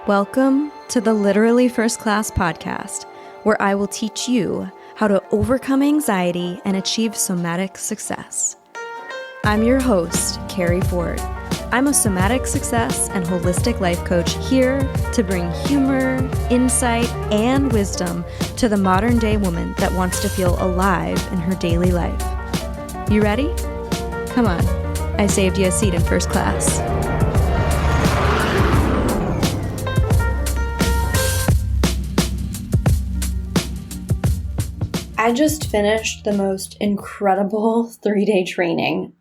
Welcome to the Literally First Class podcast, where I will teach you how to overcome anxiety and achieve somatic success. I'm your host, Keri Ford. I'm a somatic success and holistic life coach here to bring humor, insight, and wisdom to the modern day woman that wants to feel alive in her daily life. You ready? Come on, I saved you a seat in first class. I just finished the most incredible 3-day training.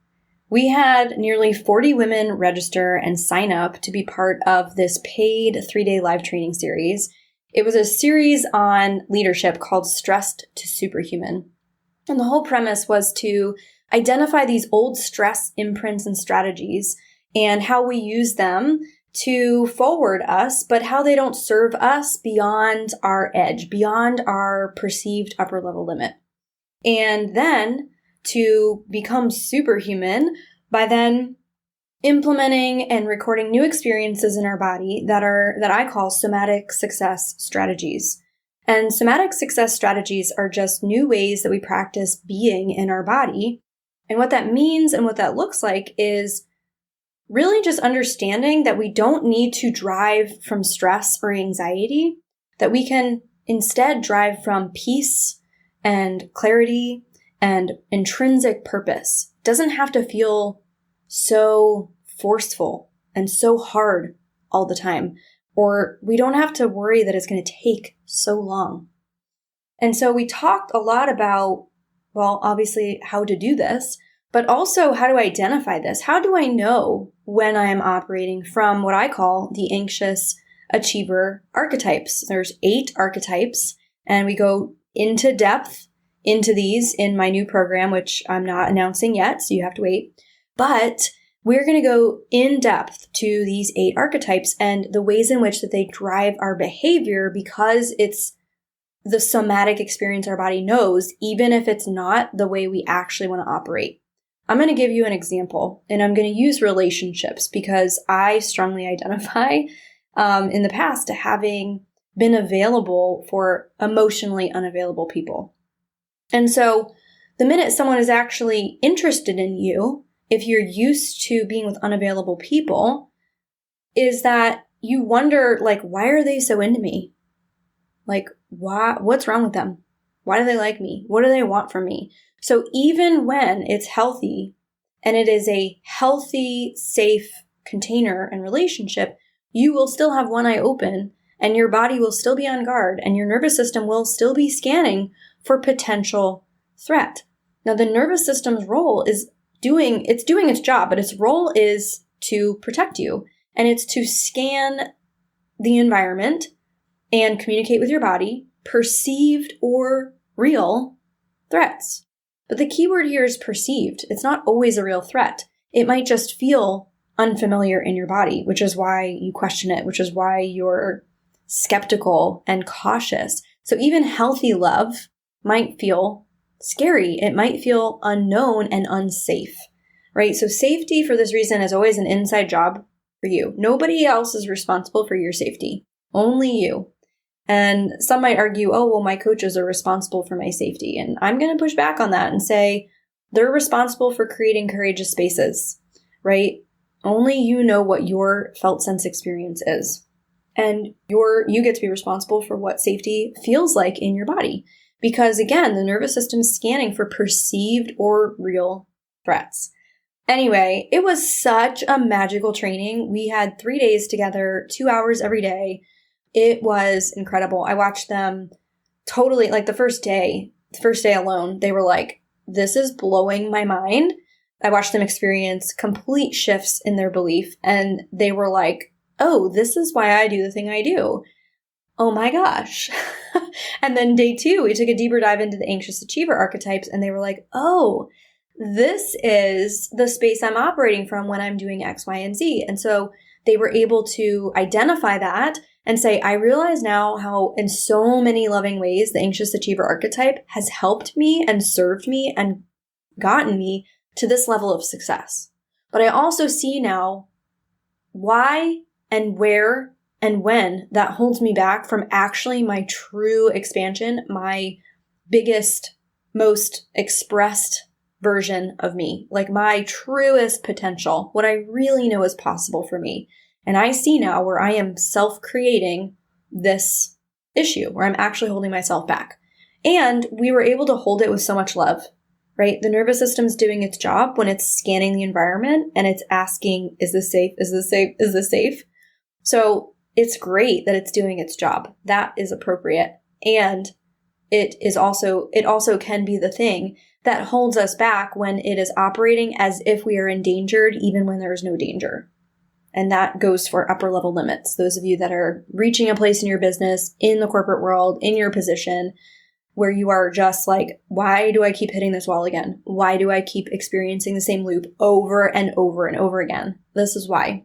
We had nearly 40 women register and sign up to be part of this paid 3-day live training series. It was a series on leadership called Stressed to Superhuman. And the whole premise was to identify these old stress imprints and strategies and how we use them to forward us, but how they don't serve us beyond our edge, beyond our perceived upper level limit. And then to become superhuman by then implementing and recording new experiences in our body that I call somatic success strategies. And somatic success strategies are just new ways that we practice being in our body. And what that means and what that looks like is really just understanding that we don't need to drive from stress or anxiety, that we can instead drive from peace and clarity and intrinsic purpose. It doesn't have to feel so forceful and so hard all the time, or we don't have to worry that it's going to take so long. And so we talked a lot about, well, obviously how to do this, but also how to identify this. How do I know when I am operating from what I call the anxious achiever archetypes? There's 8 archetypes, and we go into depth into these in my new program, which I'm not announcing yet, so you have to wait. But we're going to go in depth to these 8 archetypes and the ways in which that they drive our behavior, because it's the somatic experience our body knows, even if it's not the way we actually want to operate. I'm going to give you an example, and I'm going to use relationships because I strongly identify in the past to having been available for emotionally unavailable people. And so the minute someone is actually interested in you, if you're used to being with unavailable people, is that you wonder, why are they so into me? What's wrong with them? Why do they like me? What do they want from me? So even when it's healthy and it is a healthy, safe container and relationship, you will still have one eye open and your body will still be on guard and your nervous system will still be scanning for potential threat. Now, the nervous system's role is doing its job, but its role is to protect you, and it's to scan the environment and communicate with your body, perceived or real threats. But the key word here is perceived. It's not always a real threat. It might just feel unfamiliar in your body, which is why you question it, which is why you're skeptical and cautious. So even healthy love might feel scary. It might feel unknown and unsafe, right? So safety for this reason is always an inside job for you. Nobody else is responsible for your safety, only you. And some might argue, oh, well, my coaches are responsible for my safety. And I'm going to push back on that and say they're responsible for creating courageous spaces, right? Only you know what your felt sense experience is. And you get to be responsible for what safety feels like in your body. Because again, the nervous system is scanning for perceived or real threats. Anyway, it was such a magical training. We had 3 days together, 2 hours every day. It was incredible. I watched them totally, the first day alone, they were like, this is blowing my mind. I watched them experience complete shifts in their belief, and they were like, oh, this is why I do the thing I do. Oh my gosh. And then day 2, we took a deeper dive into the anxious achiever archetypes, and they were like, oh, this is the space I'm operating from when I'm doing X, Y, and Z. And so they were able to identify that and say, I realize now how in so many loving ways the anxious achiever archetype has helped me and served me and gotten me to this level of success. But I also see now why and where and when that holds me back from actually my true expansion, my biggest, most expressed version of me, like my truest potential, what I really know is possible for me. And I see now where I am self-creating this issue, where I'm actually holding myself back. And we were able to hold it with so much love, right? The nervous system's doing its job when it's scanning the environment and it's asking, is this safe? Is this safe? Is this safe? So it's great that it's doing its job. That is appropriate. And it also can be the thing that holds us back when it is operating as if we are endangered, even when there is no danger. And that goes for upper level limits. Those of you that are reaching a place in your business, in the corporate world, in your position, where you are just like, why do I keep hitting this wall again? Why do I keep experiencing the same loop over and over and over again? This is why.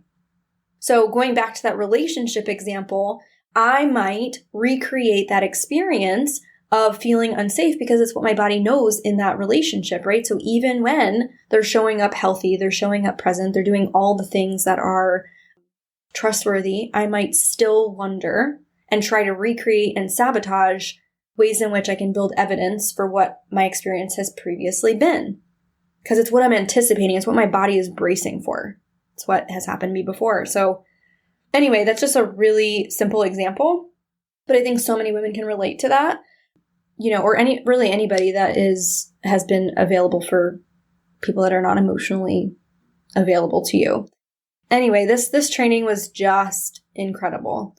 So going back to that relationship example, I might recreate that experience of feeling unsafe because it's what my body knows in that relationship, right? So even when they're showing up healthy, they're showing up present, they're doing all the things that are trustworthy, I might still wonder and try to recreate and sabotage ways in which I can build evidence for what my experience has previously been. Because it's what I'm anticipating. It's what my body is bracing for. It's what has happened to me before. So anyway, that's just a really simple example. But I think so many women can relate to that. Or anybody that has been available for people that are not emotionally available to you. Anyway, this training was just incredible.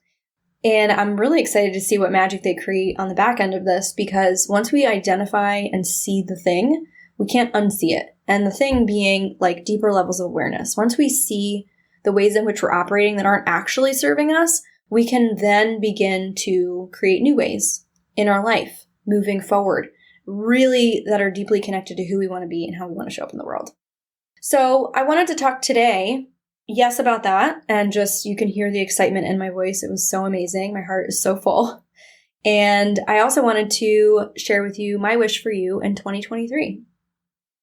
And I'm really excited to see what magic they create on the back end of this, because once we identify and see the thing, we can't unsee it. And the thing being like deeper levels of awareness. Once we see the ways in which we're operating that aren't actually serving us, we can then begin to create new ways in our life moving forward, really that are deeply connected to who we want to be and how we want to show up in the world. So I wanted to talk today, yes, about that. And just, you can hear the excitement in my voice. It was so amazing. My heart is so full. And I also wanted to share with you my wish for you in 2023.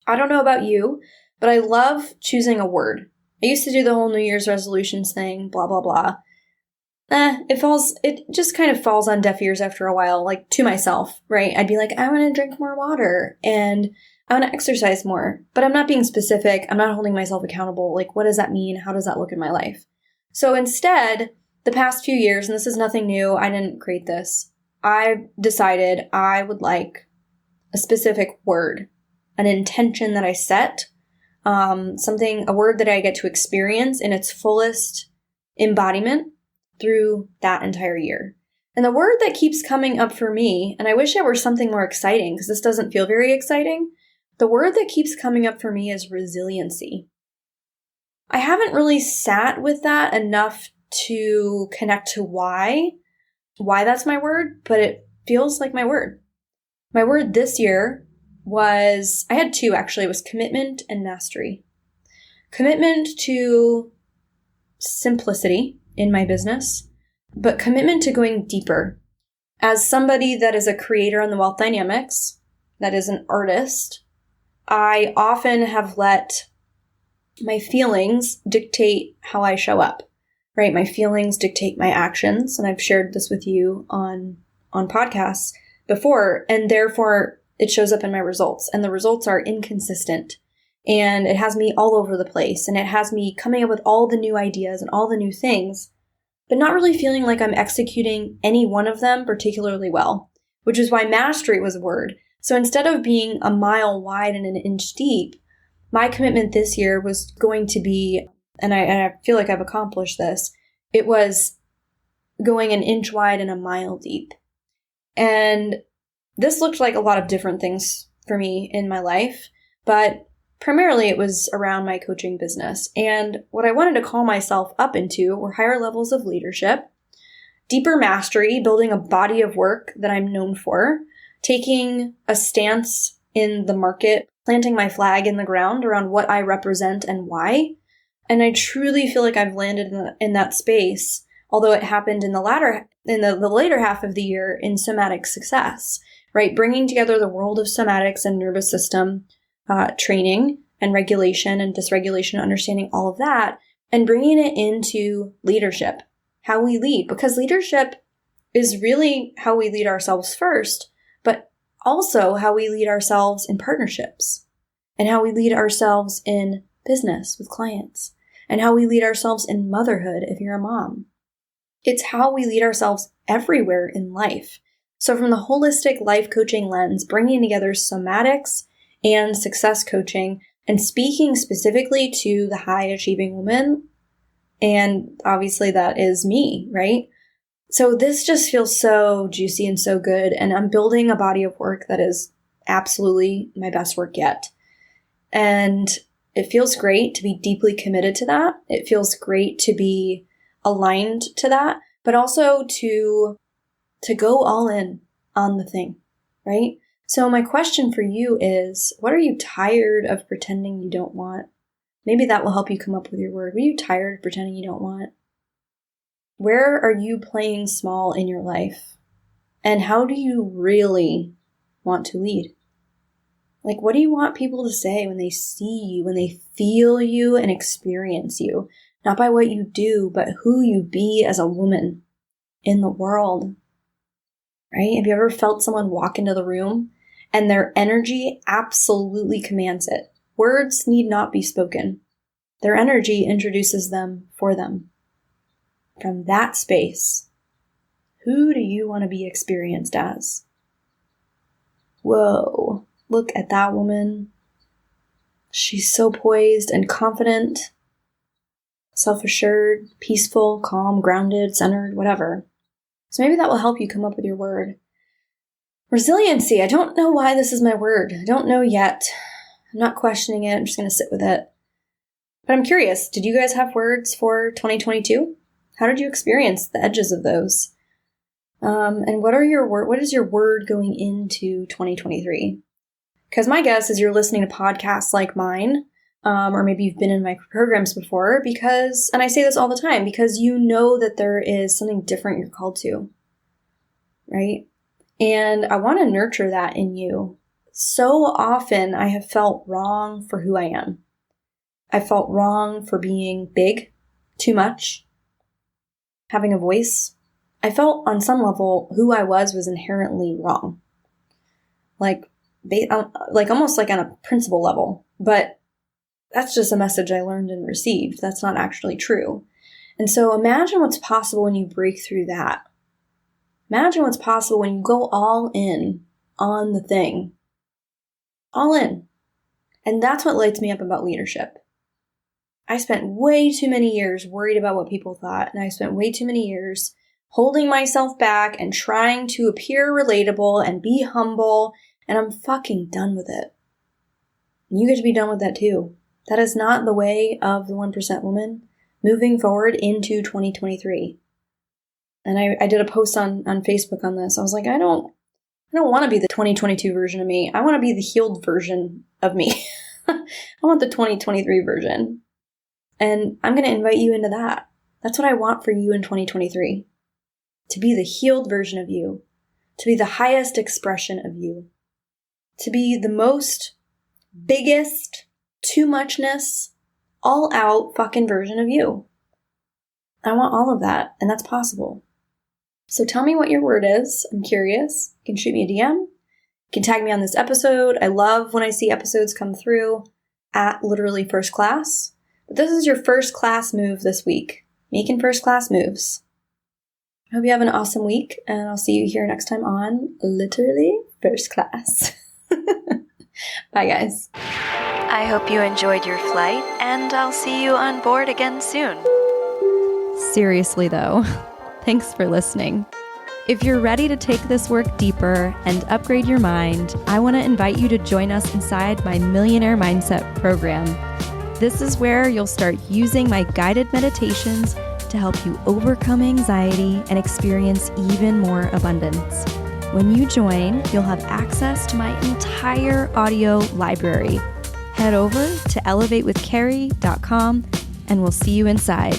I don't know about you, but I love choosing a word. I used to do the whole New Year's resolutions thing, blah, blah, blah. It just kind of falls on deaf ears after a while, like to myself, right? I'd be like, I want to drink more water and I want to exercise more, but I'm not being specific. I'm not holding myself accountable. Like, what does that mean? How does that look in my life? So instead, the past few years, and this is nothing new, I didn't create this, I decided I would like a specific word, an intention that I set, a word that I get to experience in its fullest embodiment through that entire year. And the word that keeps coming up for me, and I wish it were something more exciting because this doesn't feel very exciting, the word that keeps coming up for me is resiliency. I haven't really sat with that enough to connect to why that's my word, but it feels like my word. My word this year I had two actually, it was commitment and mastery. Commitment to simplicity in my business, but commitment to going deeper. As somebody that is a creator in the wealth dynamics, that is an artist, I often have let my feelings dictate how I show up, right? My feelings dictate my actions, and I've shared this with you on podcasts before, and therefore it shows up in my results, and the results are inconsistent. And it has me all over the place, and it has me coming up with all the new ideas and all the new things, but not really feeling like I'm executing any one of them particularly well, which is why mastery was a word. So instead of being a mile wide and an inch deep, my commitment this year was going to be, and I feel like I've accomplished this, it was going an inch wide and a mile deep. And this looked like a lot of different things for me in my life, but primarily it was around my coaching business. And what I wanted to call myself up into were higher levels of leadership, deeper mastery, building a body of work that I'm known for, taking a stance in the market, planting my flag in the ground around what I represent and why. And I truly feel like I've landed in that space, although it happened in the later half of the year in somatic success, right? Bringing together the world of somatics and nervous system training and regulation and dysregulation, understanding all of that, and bringing it into leadership. how we lead, because leadership is really how we lead ourselves first, but also how we lead ourselves in partnerships and how we lead ourselves in business with clients and how we lead ourselves in motherhood if you're a mom. It's how we lead ourselves everywhere in life. So from the holistic life coaching lens, bringing together somatics and success coaching and speaking specifically to the high achieving woman, and obviously that is me, right? So this just feels so juicy and so good, and I'm building a body of work that is absolutely my best work yet. And it feels great to be deeply committed to that. It feels great to be aligned to that, but also to go all in on the thing, right? So my question for you is, what are you tired of pretending you don't want? Maybe that will help you come up with your word. What are you tired of pretending you don't want? Where are you playing small in your life? And how do you really want to lead? Like, what do you want people to say when they see you, when they feel you and experience you? Not by what you do, but who you be as a woman in the world, right? Have you ever felt someone walk into the room and their energy absolutely commands it? Words need not be spoken. Their energy introduces them for them. From that space, who do you want to be experienced as? Whoa, look at that woman. She's so poised and confident, self-assured, peaceful, calm, grounded, centered, whatever. So maybe that will help you come up with your word. Resiliency. I don't know why this is my word. I don't know yet. I'm not questioning it. I'm just going to sit with it. But I'm curious, did you guys have words for 2022? How did you experience the edges of those? And what is your word going into 2023? Because my guess is you're listening to podcasts like mine, or maybe you've been in my programs before, and I say this all the time, because you know that there is something different you're called to, right? And I want to nurture that in you. So often I have felt wrong for who I am. I felt wrong for being big, too much, having a voice. I felt on some level who I was inherently wrong. Like almost like on a principle level. But that's just a message I learned and received. That's not actually true. And so imagine what's possible when you break through that. Imagine what's possible when you go all in on the thing. All in. And that's what lights me up about leadership. I spent way too many years worried about what people thought, and I spent way too many years holding myself back and trying to appear relatable and be humble, and I'm fucking done with it. And you get to be done with that too. That is not the way of the 1% woman moving forward into 2023. And I did a post on Facebook on this. I was like, I don't want to be the 2022 version of me. I want to be the healed version of me. I want the 2023 version. And I'm going to invite you into that. That's what I want for you in 2023. To be the healed version of you. To be the highest expression of you. To be the most biggest, too muchness, all out fucking version of you. I want all of that, and that's possible. So tell me what your word is. I'm curious. You can shoot me a DM. You can tag me on this episode. I love when I see episodes come through at literally first class. But this is your first class move this week. Making first class moves. I hope you have an awesome week, and I'll see you here next time on Literally First Class. Bye, guys. I hope you enjoyed your flight, and I'll see you on board again soon. Seriously, though, thanks for listening. If you're ready to take this work deeper and upgrade your mind, I want to invite you to join us inside my Millionaire Mindset program. This is where you'll start using my guided meditations to help you overcome anxiety and experience even more abundance. When you join, you'll have access to my entire audio library. Head over to elevatewithkeri.com and we'll see you inside.